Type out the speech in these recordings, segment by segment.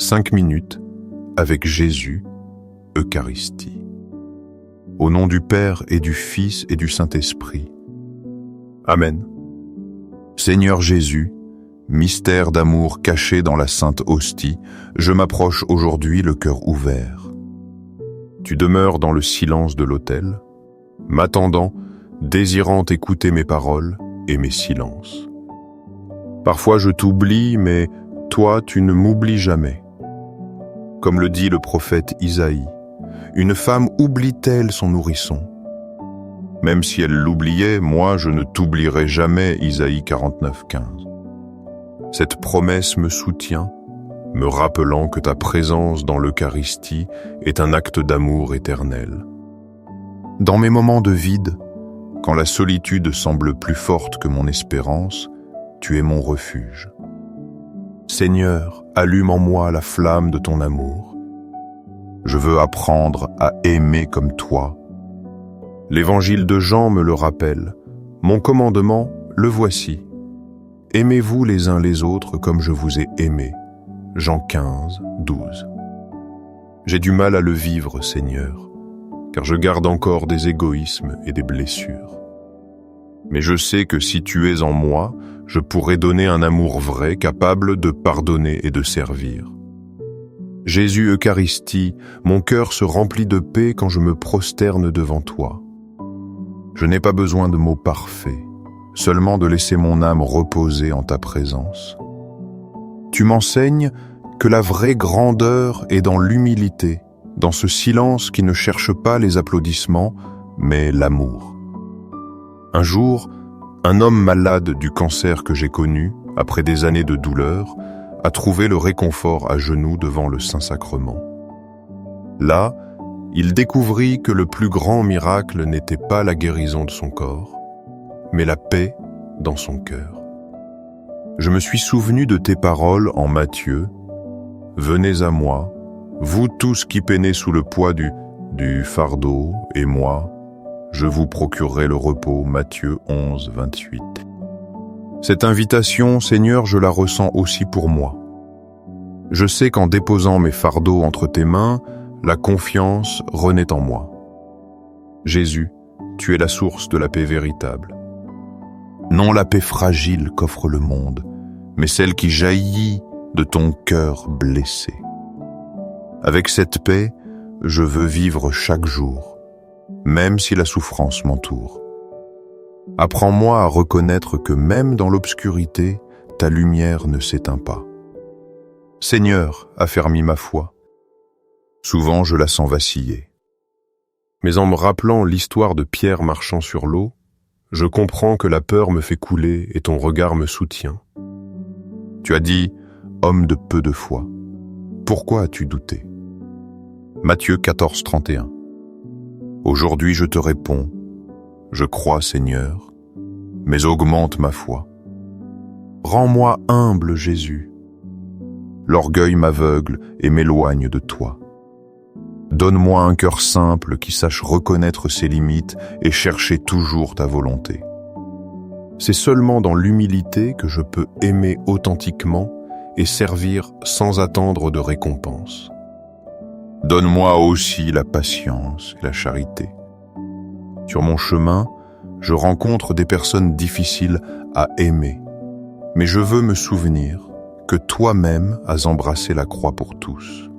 5 minutes avec Jésus, Eucharistie. Au nom du Père et du Fils et du Saint-Esprit. Amen. Seigneur Jésus, mystère d'amour caché dans la Sainte Hostie, je m'approche aujourd'hui le cœur ouvert. Tu demeures dans le silence de l'autel, m'attendant, désirant écouter mes paroles et mes silences. Parfois je t'oublie, mais toi tu ne m'oublies jamais. Comme le dit le prophète Isaïe, une femme oublie-t-elle son nourrisson? Même si elle l'oubliait, moi je ne t'oublierai jamais, Isaïe 49:15. Cette promesse me soutient, me rappelant que ta présence dans l'Eucharistie est un acte d'amour éternel. Dans mes moments de vide, quand la solitude semble plus forte que mon espérance, tu es mon refuge. Seigneur, allume en moi la flamme de ton amour. Je veux apprendre à aimer comme toi. L'évangile de Jean me le rappelle. Mon commandement, le voici. Aimez-vous les uns les autres comme je vous ai aimé. Jean 15:12. J'ai du mal à le vivre, Seigneur, car je garde encore des égoïsmes et des blessures. Mais je sais que si tu es en moi, je pourrai donner un amour vrai, capable de pardonner et de servir. Jésus Eucharistie, mon cœur se remplit de paix quand je me prosterne devant toi. Je n'ai pas besoin de mots parfaits, seulement de laisser mon âme reposer en ta présence. Tu m'enseignes que la vraie grandeur est dans l'humilité, dans ce silence qui ne cherche pas les applaudissements, mais l'amour. Un jour, un homme malade du cancer que j'ai connu, après des années de douleur, a trouvé le réconfort à genoux devant le Saint-Sacrement. Là, il découvrit que le plus grand miracle n'était pas la guérison de son corps, mais la paix dans son cœur. Je me suis souvenu de tes paroles en Matthieu. « Venez à moi, vous tous qui peinez sous le poids du fardeau, et moi, je vous procurerai le repos. » Matthieu 11:28. Cette invitation, Seigneur, je la ressens aussi pour moi. Je sais qu'en déposant mes fardeaux entre tes mains, la confiance renaît en moi. Jésus, tu es la source de la paix véritable. Non la paix fragile qu'offre le monde, mais celle qui jaillit de ton cœur blessé. Avec cette paix, je veux vivre chaque jour, même si la souffrance m'entoure. Apprends-moi à reconnaître que même dans l'obscurité, ta lumière ne s'éteint pas. Seigneur, affermis ma foi. Souvent, je la sens vaciller. Mais en me rappelant l'histoire de Pierre marchant sur l'eau, je comprends que la peur me fait couler et ton regard me soutient. Tu as dit, homme de peu de foi, pourquoi as-tu douté? Matthieu 14:31. Aujourd'hui, je te réponds, je crois, Seigneur, mais augmente ma foi. Rends-moi humble, Jésus. L'orgueil m'aveugle et m'éloigne de toi. Donne-moi un cœur simple qui sache reconnaître ses limites et chercher toujours ta volonté. C'est seulement dans l'humilité que je peux aimer authentiquement et servir sans attendre de récompense. Donne-moi aussi la patience et la charité. Sur mon chemin, je rencontre des personnes difficiles à aimer, mais je veux me souvenir que toi-même as embrassé la croix pour tous.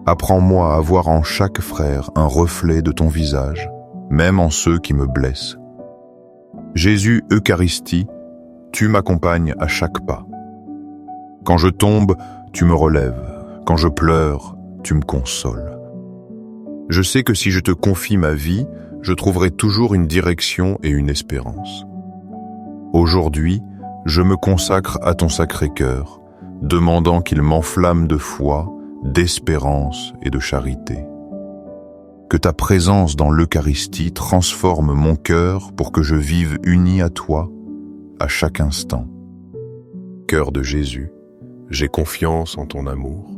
Apprends-moi à voir en chaque frère un reflet de ton visage, même en ceux qui me blessent. Jésus Eucharistie, tu m'accompagnes à chaque pas. Quand je tombe, tu me relèves. Quand je pleure, tu me consoles. Je sais que si je te confie ma vie, je trouverai toujours une direction et une espérance. Aujourd'hui, je me consacre à ton Sacré-Cœur, demandant qu'il m'enflamme de foi, d'espérance et de charité. Que ta présence dans l'Eucharistie transforme mon cœur pour que je vive uni à toi à chaque instant. Cœur de Jésus, j'ai confiance en ton amour.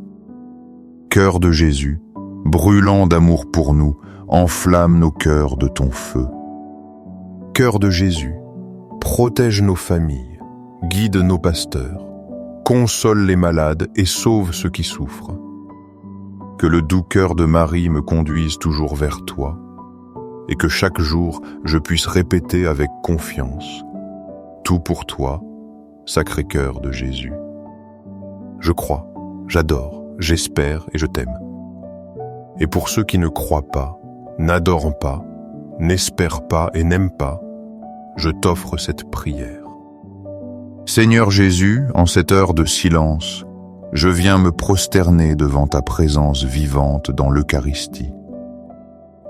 Cœur de Jésus, brûlant d'amour pour nous, enflamme nos cœurs de ton feu. Cœur de Jésus, protège nos familles, guide nos pasteurs, console les malades et sauve ceux qui souffrent. Que le doux cœur de Marie me conduise toujours vers toi, et que chaque jour je puisse répéter avec confiance: tout pour toi, Sacré-Cœur de Jésus. Je crois, j'adore, j'espère et je t'aime. Et pour ceux qui ne croient pas, n'adorent pas, n'espèrent pas et n'aiment pas, je t'offre cette prière. Seigneur Jésus, en cette heure de silence, je viens me prosterner devant ta présence vivante dans l'Eucharistie.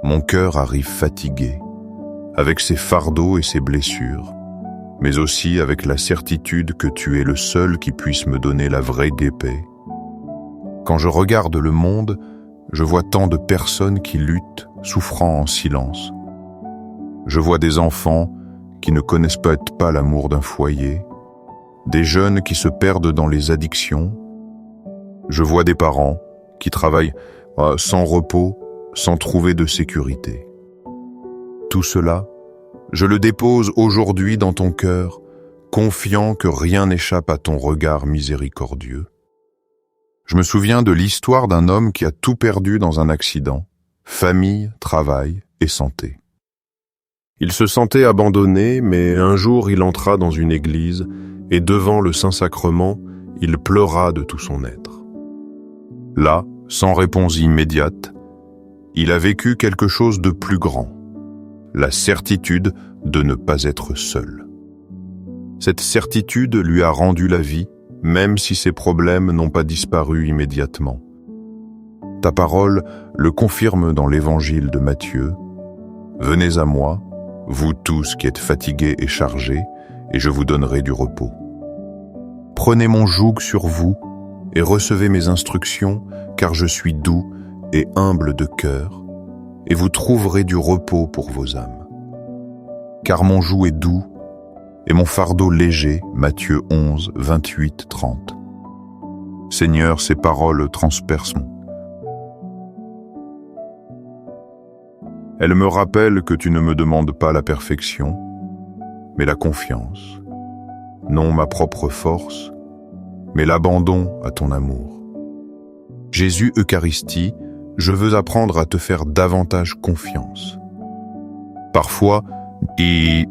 Mon cœur arrive fatigué, avec ses fardeaux et ses blessures, mais aussi avec la certitude que tu es le seul qui puisse me donner la vraie paix. Quand je regarde le monde, je vois tant de personnes qui luttent, souffrant en silence. Je vois des enfants qui ne connaissent peut-être pas l'amour d'un foyer, des jeunes qui se perdent dans les addictions. Je vois des parents qui travaillent sans repos, sans trouver de sécurité. Tout cela, je le dépose aujourd'hui dans ton cœur, confiant que rien n'échappe à ton regard miséricordieux. Je me souviens de l'histoire d'un homme qui a tout perdu dans un accident, famille, travail et santé. Il se sentait abandonné, mais un jour il entra dans une église et devant le Saint-Sacrement, il pleura de tout son être. Là, sans réponse immédiate, il a vécu quelque chose de plus grand, la certitude de ne pas être seul. Cette certitude lui a rendu la vie, même si ses problèmes n'ont pas disparu immédiatement. Ta parole le confirme dans l'Évangile de Matthieu. « Venez à moi, vous tous qui êtes fatigués et chargés, et je vous donnerai du repos. Prenez mon joug sur vous et recevez mes instructions, car je suis doux et humble de cœur, et vous trouverez du repos pour vos âmes. Car mon joug est doux et mon fardeau léger. » Matthieu 11, 28, 30. Seigneur, ces paroles transpercent mon. Elles me rappellent que tu ne me demandes pas la perfection, mais la confiance. Non ma propre force, mais l'abandon à ton amour. Jésus Eucharistie, je veux apprendre à te faire davantage confiance. Parfois, mes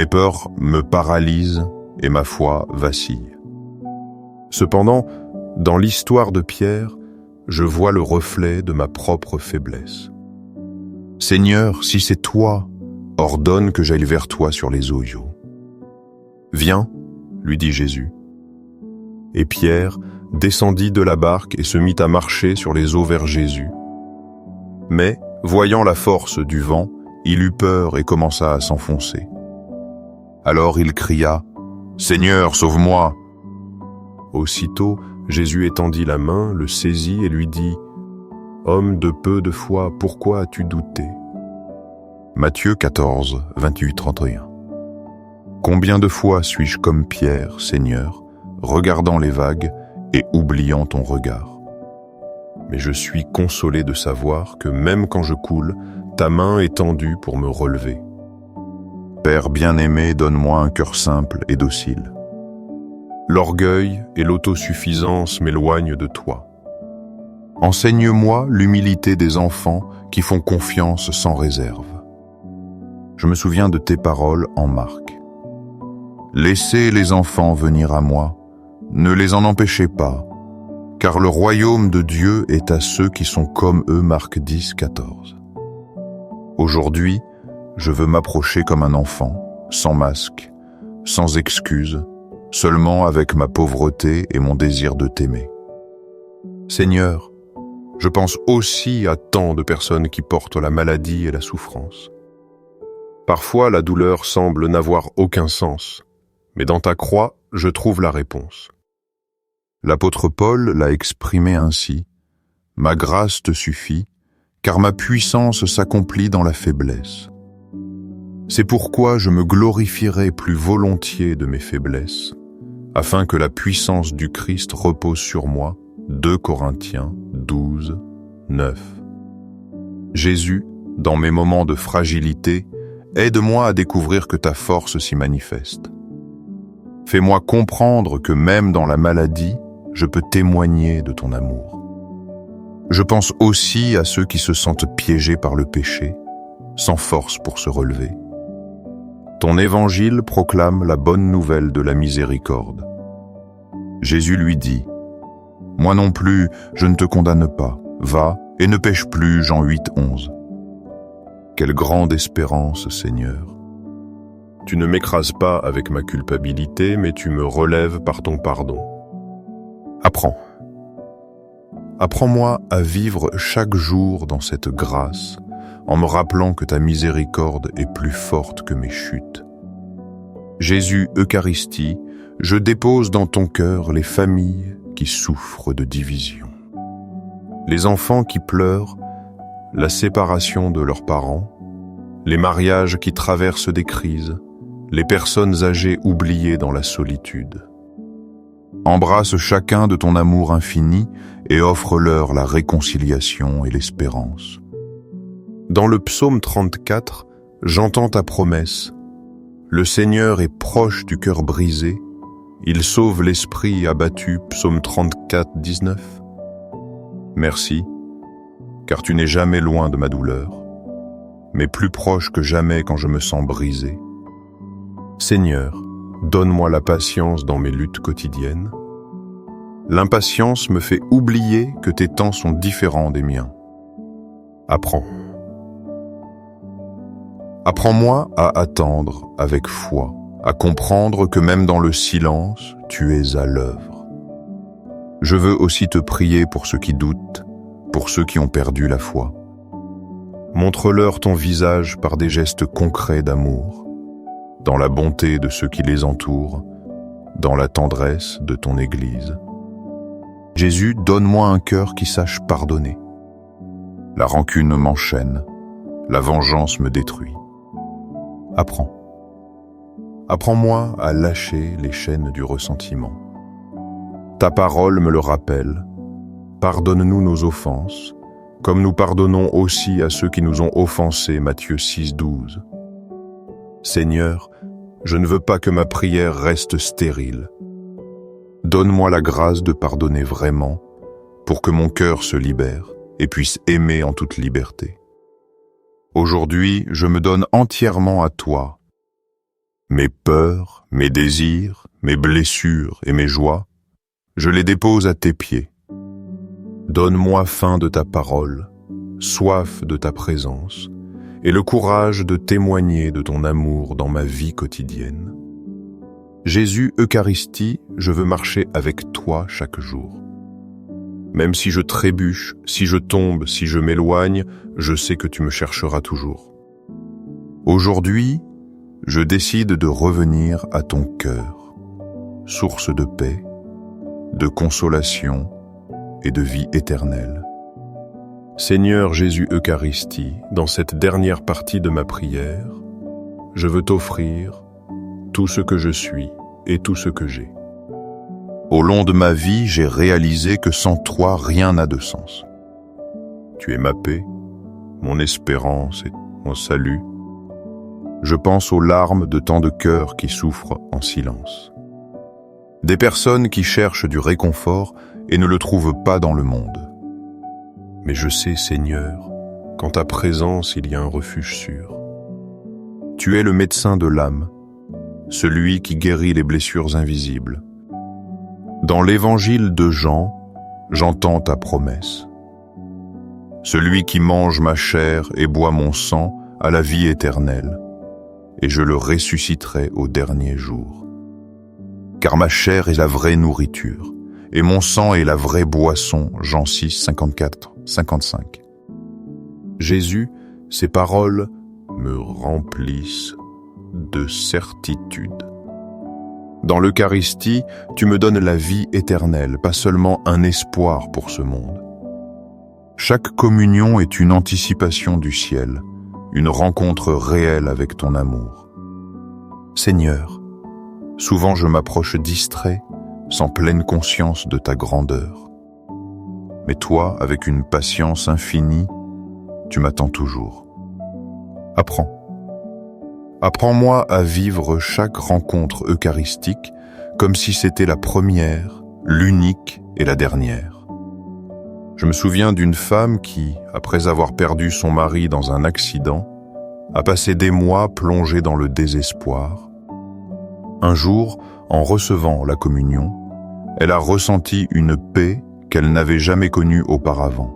peurs me paralysent et ma foi vacille. Cependant, dans l'histoire de Pierre, je vois le reflet de ma propre faiblesse. Seigneur, si c'est toi, ordonne que j'aille vers toi sur les eaux. Viens, lui dit Jésus. Et Pierre descendit de la barque et se mit à marcher sur les eaux vers Jésus. Mais, voyant la force du vent, il eut peur et commença à s'enfoncer. Alors il cria « Seigneur, sauve-moi !» Aussitôt, Jésus étendit la main, le saisit et lui dit « Homme de peu de foi, pourquoi as-tu douté ?» Matthieu 14, 28-31. Combien de fois suis-je comme Pierre, Seigneur, regardant les vagues et oubliant ton regard? Mais je suis consolé de savoir que même quand je coule, ta main est tendue pour me relever. Père bien-aimé, donne-moi un cœur simple et docile. L'orgueil et l'autosuffisance m'éloignent de toi. Enseigne-moi l'humilité des enfants qui font confiance sans réserve. Je me souviens de tes paroles en Marc. Laissez les enfants venir à moi, ne les en empêchez pas, car le royaume de Dieu est à ceux qui sont comme eux. Marc 10, 14. Aujourd'hui, je veux m'approcher comme un enfant, sans masque, sans excuse, seulement avec ma pauvreté et mon désir de t'aimer. Seigneur, je pense aussi à tant de personnes qui portent la maladie et la souffrance. Parfois, la douleur semble n'avoir aucun sens, mais dans ta croix, je trouve la réponse. L'apôtre Paul l'a exprimé ainsi: « Ma grâce te suffit, car ma puissance s'accomplit dans la faiblesse. C'est pourquoi je me glorifierai plus volontiers de mes faiblesses, afin que la puissance du Christ repose sur moi. » 2 Corinthiens 12, 9. Jésus, dans mes moments de fragilité, aide-moi à découvrir que ta force s'y manifeste. Fais-moi comprendre que même dans la maladie, je peux témoigner de ton amour. Je pense aussi à ceux qui se sentent piégés par le péché, sans force pour se relever. Ton évangile proclame la bonne nouvelle de la miséricorde. Jésus lui dit, « Moi non plus, je ne te condamne pas. Va et ne pêche plus. » Jean 8, 11. Quelle grande espérance, Seigneur. Tu ne m'écrases pas avec ma culpabilité, mais tu me relèves par ton pardon. Apprends. Apprends-moi à vivre chaque jour dans cette grâce, en me rappelant que ta miséricorde est plus forte que mes chutes. Jésus, Eucharistie, je dépose dans ton cœur les familles qui souffrent de division. Les enfants qui pleurent, la séparation de leurs parents, les mariages qui traversent des crises, les personnes âgées oubliées dans la solitude. Embrasse chacun de ton amour infini et offre-leur la réconciliation et l'espérance. Dans le psaume 34, j'entends ta promesse. Le Seigneur est proche du cœur brisé, il sauve l'esprit abattu, psaume 34, 19. Merci, car tu n'es jamais loin de ma douleur, mais plus proche que jamais quand je me sens brisé. Seigneur, donne-moi la patience dans mes luttes quotidiennes. L'impatience me fait oublier que tes temps sont différents des miens. Apprends. Apprends-moi à attendre avec foi, à comprendre que même dans le silence, tu es à l'œuvre. Je veux aussi te prier pour ceux qui doutent, pour ceux qui ont perdu la foi. Montre-leur ton visage par des gestes concrets d'amour, dans la bonté de ceux qui les entourent, dans la tendresse de ton Église. Jésus, donne-moi un cœur qui sache pardonner. La rancune m'enchaîne, la vengeance me détruit. Apprends. Apprends-moi à lâcher les chaînes du ressentiment. Ta parole me le rappelle. Pardonne-nous nos offenses, comme nous pardonnons aussi à ceux qui nous ont offensés, Matthieu 6, 12. Seigneur, je ne veux pas que ma prière reste stérile. Donne-moi la grâce de pardonner vraiment, pour que mon cœur se libère et puisse aimer en toute liberté. Aujourd'hui, je me donne entièrement à toi. Mes peurs, mes désirs, mes blessures et mes joies, je les dépose à tes pieds. Donne-moi faim de ta parole, soif de ta présence, et le courage de témoigner de ton amour dans ma vie quotidienne. Jésus, Eucharistie, je veux marcher avec toi chaque jour. Même si je trébuche, si je tombe, si je m'éloigne, je sais que tu me chercheras toujours. Aujourd'hui, je décide de revenir à ton cœur, source de paix, de consolation et de vie éternelle. Seigneur Jésus Eucharistie, dans cette dernière partie de ma prière, je veux t'offrir tout ce que je suis et tout ce que j'ai. Au long de ma vie, j'ai réalisé que sans toi, rien n'a de sens. Tu es ma paix, mon espérance et mon salut. Je pense aux larmes de tant de cœurs qui souffrent en silence. Des personnes qui cherchent du réconfort et ne le trouvent pas dans le monde. Mais je sais, Seigneur, qu'en ta présence, il y a un refuge sûr. Tu es le médecin de l'âme, celui qui guérit les blessures invisibles. Dans l'évangile de Jean, j'entends ta promesse. Celui qui mange ma chair et boit mon sang a la vie éternelle, et je le ressusciterai au dernier jour. Car ma chair est la vraie nourriture, et mon sang est la vraie boisson, Jean 6, 54, 55. Jésus, ces paroles me remplissent de certitude. Dans l'Eucharistie, tu me donnes la vie éternelle, pas seulement un espoir pour ce monde. Chaque communion est une anticipation du ciel, une rencontre réelle avec ton amour. Seigneur, souvent je m'approche distrait, sans pleine conscience de ta grandeur. Mais toi, avec une patience infinie, tu m'attends toujours. Apprends. Apprends-moi à vivre chaque rencontre eucharistique comme si c'était la première, l'unique et la dernière. Je me souviens d'une femme qui, après avoir perdu son mari dans un accident, a passé des mois plongée dans le désespoir. Un jour, en recevant la communion, elle a ressenti une paix qu'elle n'avait jamais connue auparavant.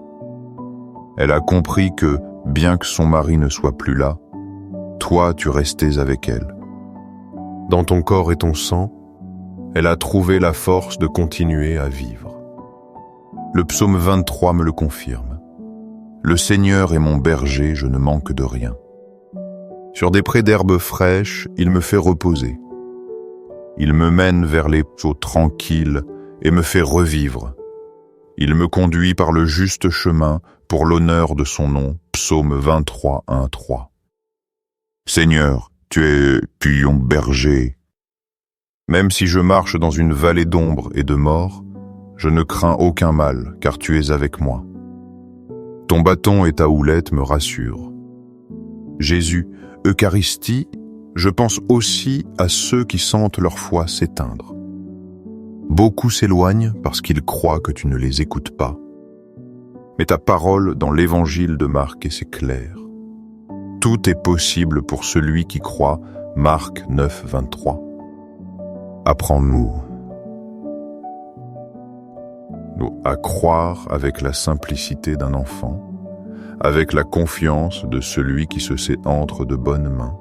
Elle a compris que, bien que son mari ne soit plus là, toi tu restais avec elle. Dans ton corps et ton sang, elle a trouvé la force de continuer à vivre. Le psaume 23 me le confirme. Le Seigneur est mon berger, je ne manque de rien. Sur des prés d'herbes fraîches, il me fait reposer. Il me mène vers les eaux tranquilles et me fait revivre. Il me conduit par le juste chemin pour l'honneur de son nom. Psaume 23, 1, 3. Seigneur, tu es mon berger. Même si je marche dans une vallée d'ombre et de mort, je ne crains aucun mal, car tu es avec moi. Ton bâton et ta houlette me rassurent. Jésus, Eucharistie, je pense aussi à ceux qui sentent leur foi s'éteindre. Beaucoup s'éloignent parce qu'ils croient que tu ne les écoutes pas. Mais ta parole dans l'évangile de Marc, et c'est clair. Tout est possible pour celui qui croit, Marc 9, 23. Apprends-nous à croire avec la simplicité d'un enfant, avec la confiance de celui qui se sait entre de bonnes mains.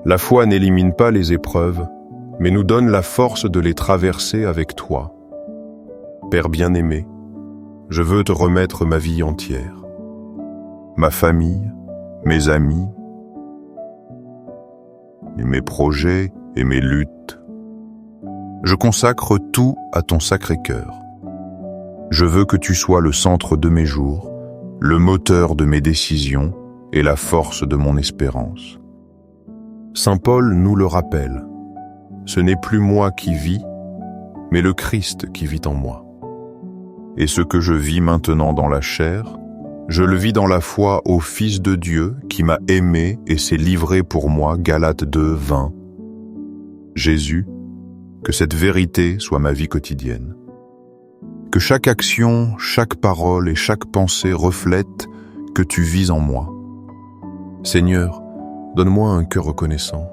La foi n'élimine pas les épreuves, mais nous donne la force de les traverser avec toi. Père bien-aimé, je veux te remettre ma vie entière, ma famille, mes amis, mes projets et mes luttes. Je consacre tout à ton Sacré-Cœur. Je veux que tu sois le centre de mes jours, le moteur de mes décisions et la force de mon espérance. Saint Paul nous le rappelle. Ce n'est plus moi qui vis, mais le Christ qui vit en moi. Et ce que je vis maintenant dans la chair, je le vis dans la foi au Fils de Dieu qui m'a aimé et s'est livré pour moi, Galates 2, 20. Jésus, que cette vérité soit ma vie quotidienne. Que chaque action, chaque parole et chaque pensée reflètent que tu vis en moi. Seigneur, donne-moi un cœur reconnaissant.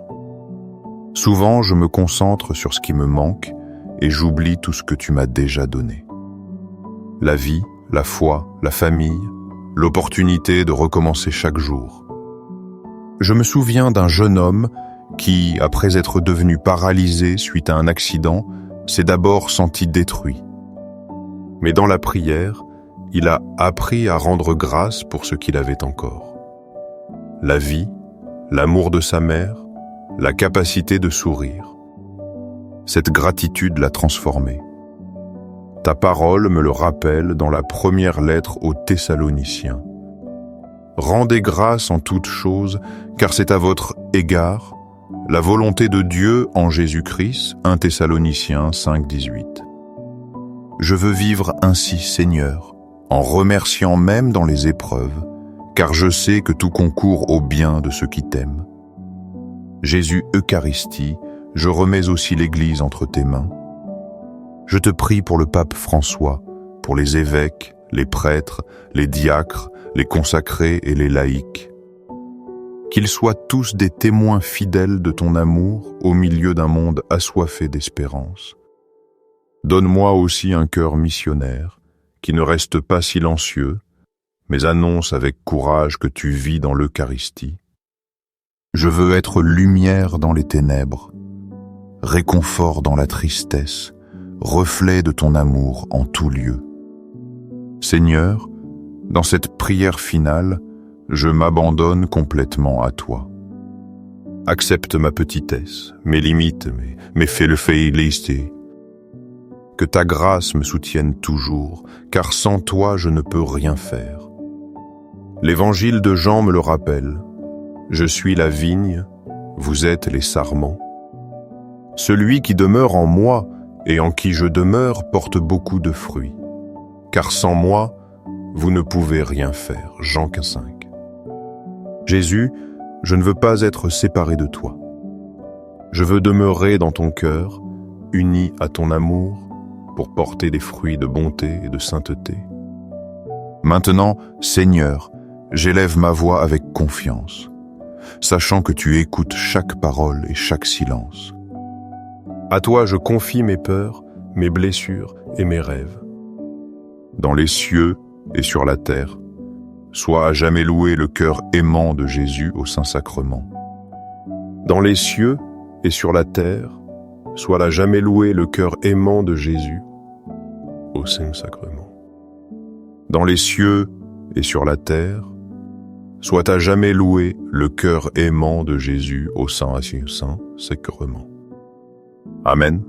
Souvent, je me concentre sur ce qui me manque et j'oublie tout ce que tu m'as déjà donné. La vie, la foi, la famille, l'opportunité de recommencer chaque jour. Je me souviens d'un jeune homme qui, après être devenu paralysé suite à un accident, s'est d'abord senti détruit. Mais dans la prière, il a appris à rendre grâce pour ce qu'il avait encore. La vie, l'amour de sa mère, la capacité de sourire. Cette gratitude l'a transformé. Ta parole me le rappelle dans la première lettre aux Thessaloniciens. Rendez grâce en toutes choses, car c'est à votre égard la volonté de Dieu en Jésus-Christ, 1 Thessaloniciens 5, 18. Je veux vivre ainsi, Seigneur, en remerciant même dans les épreuves, car je sais que tout concourt au bien de ceux qui t'aiment. Jésus Eucharistie, je remets aussi l'Église entre tes mains. Je te prie pour le pape François, pour les évêques, les prêtres, les diacres, les consacrés et les laïcs. Qu'ils soient tous des témoins fidèles de ton amour au milieu d'un monde assoiffé d'espérance. Donne-moi aussi un cœur missionnaire, qui ne reste pas silencieux, mais annonce avec courage que tu vis dans l'Eucharistie. Je veux être lumière dans les ténèbres, réconfort dans la tristesse, reflet de ton amour en tout lieu. Seigneur, dans cette prière finale, je m'abandonne complètement à toi. Accepte ma petitesse, mes limites, mes faiblesses. Que ta grâce me soutienne toujours, car sans toi je ne peux rien faire. L'évangile de Jean me le rappelle. Je suis la vigne, vous êtes les sarments. Celui qui demeure en moi et en qui je demeure porte beaucoup de fruits. Car sans moi, vous ne pouvez rien faire. Jean 5. Jésus, je ne veux pas être séparé de toi. Je veux demeurer dans ton cœur, unis à ton amour pour porter des fruits de bonté et de sainteté. Maintenant, Seigneur, j'élève ma voix avec confiance, sachant que tu écoutes chaque parole et chaque silence. À toi je confie mes peurs, mes blessures et mes rêves. Dans les cieux et sur la terre, sois à jamais loué le cœur aimant de Jésus au Saint-Sacrement. Dans les cieux et sur la terre, sois à jamais loué le cœur aimant de Jésus au Saint-Sacrement. Dans les cieux et sur la terre, soit à jamais loué le cœur aimant de Jésus au Saint-Sacrement. Amen.